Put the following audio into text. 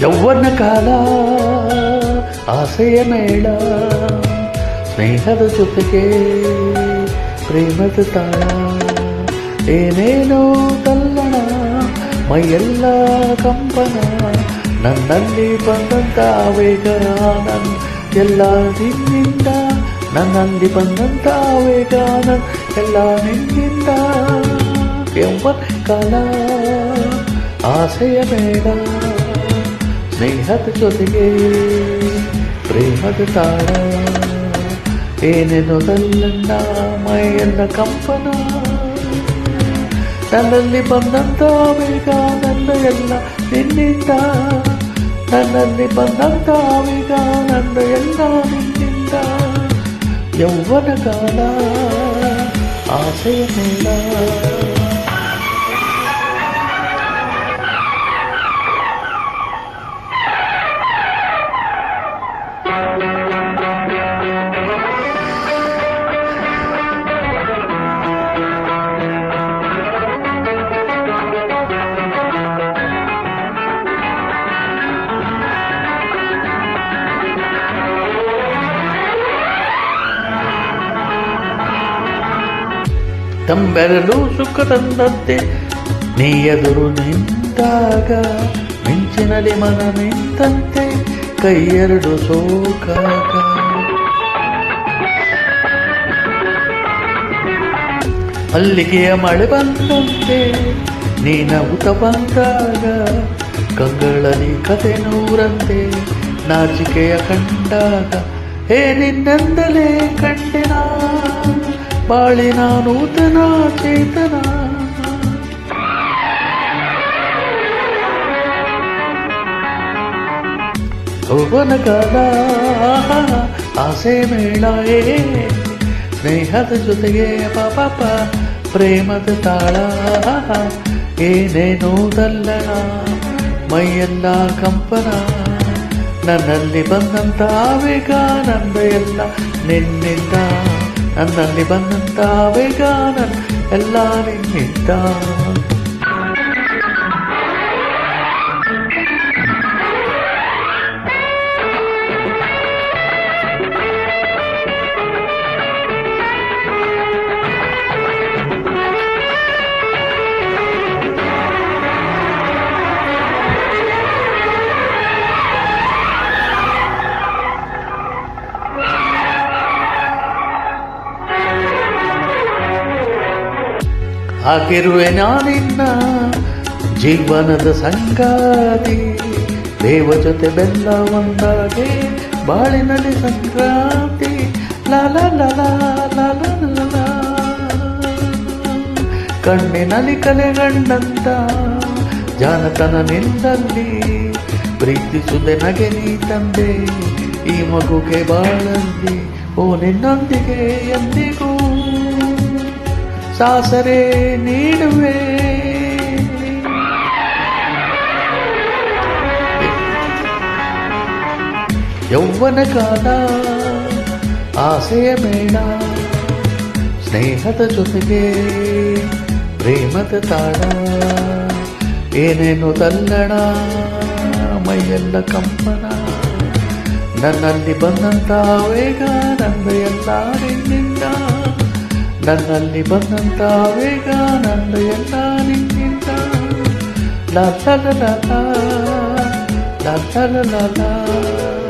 ಯೌವನ ಕಾಲ ಆಸೆಯ ಮೇಳ, ಸ್ನೇಹದ ಜೊತೆಗೆ ಪ್ರೇಮದ ತಾಳ, ಏನೇನೋ ತಲ್ಲಣ, ಮೈಯೆಲ್ಲ ಕಂಪನ, ನನ್ನಲ್ಲಿ ಬಂದಂತ ಆವೇಗ ಎಲ್ಲ ನಿನ್ನಿಂದ, ನನ್ನಲ್ಲಿ ಬಂದಂತ ಆವೇಗ ಎಲ್ಲ ನಿನ್ನಿಂದ. ಯೌವನ ಕಾಲ ಆಸೆಯ ಮೇಳ, ಸ್ನೇಹದ ಜೊತೆಗೆ ಪ್ರೇಮದ ತಾಳ, ಏನೇನೋ ತಲ್ಲಣ್ಣ, ಮೈಯೆಲ್ಲ ಕಂಪನ, ನನ್ನಲ್ಲಿ ಬಂದಂತ ಆವೇಗ ನನ್ನ ಎಲ್ಲ ನಿನ್ನಿಂದ, ನನ್ನಲ್ಲಿ ಬಂದಂತ ಆವೇಗ ನನ್ನ ಎಲ್ಲ ನಿನ್ನಿಂದ. ಯೌವನ ಕಾಲ ಆಸೆಯ ಮೇಳ. ತಂಬೆರಲು ಸುಖ ತಂದಂತೆ ನೀ ಎದುರು ನಿಂತಾಗ, ಮಿಂಚಿನಲ್ಲಿ ಮನ ನಿಂತಂತೆ ಕೈಯೆರಡು ಸೋಕಾಗ, ಮಲ್ಲಿಗೆಯ ಮಳೆ ಬಂದಂತೆ ನೀ ನಗುತ್ತ ಬಂದಾಗ, ಕಂಗಳಲ್ಲಿ ಕತೆ ನೂರಂತೆ ನಾಚಿಕೆಯ ಕಂಡಾಗ, ಹೇ ನಿನ್ನಂದಲೇ ಕಂಡೆನ ಬಾಳಿನ ನೂತನ ಚೇತನ. ಯೌವನ ಕಾಲ ಆಸೆ ಮೇಳ, ಸ್ನೇಹದ ಜೊತೆಗೆ ಪಾಪ ಪ್ರೇಮದ ತಾಳ, ಏನೇನೋ ತಲ್ಲಣ, ಮೈಯೆಲ್ಲ ಕಂಪನ, ನನ್ನಲ್ಲಿ ಬಂದಂತ ಆವೇಗ ನಂದ ಎಲ್ಲ ನಿನ್ನಿಂದ, ನನ್ನಲ್ಲಿ ಬಂದಂತ ಆವೇಗ ಎಲ್ಲ ನಿನ್ನಿಂದ. ಹಾಕಿರುವೆ ನಾನಿನ್ನ ಜೀವನದ ಸಂಗಾತಿ, ದೇವ ಜೊತೆ ಬೆಲ್ಲ ಒಂದಾಗೆ ಬಾಳಿನಲ್ಲಿ ಸಂಕ್ರಾಂತಿ. ಲಾಲ ಲಾಲ ಲಾಲ ಲಾಲ, ಕಣ್ಣಿನಲ್ಲಿ ಕಲೆಗಂಡಂತ ಜಾನತನ ನಿಂದಲ್ಲಿ, ಪ್ರೀತಿಸುದೆ ನಗೆ ನೀ ತಂದೆ ಈ ಮಗುಗೆ ಬಾಳಲ್ಲಿ. ಓ ನಿನ್ನೊಂದಿಗೆ ಎಂದಿಗೂ ಸಾಸರೆ ನೀಡುವೆ. ಯೌವನ ಕಾಲ ಆಸೆಯ ಮೇಳ, ಸ್ನೇಹದ ಜೊತೆಗೆ ಪ್ರೇಮದ ತಾಳ, ಏನೇನು ತಲ್ಲಣ, ಮೈಯೆಲ್ಲ ಕಂಪನ, ನನ್ನಲ್ಲಿ ಬಂದಂತ ಆವೇಗ ನನ್ನ ಎಲ್ಲ ನಿನ್ನಿಂದ, ನನ್ನಲ್ಲಿ ಬಂದಂತ ಆವೇಗ ನನ್ನ ಎಲ್ಲ ನಿನ್ನಿಂದ. ಲಾಲ ಲಾಲ ಲಾಲ ಲಾಲ ಲಾಲ.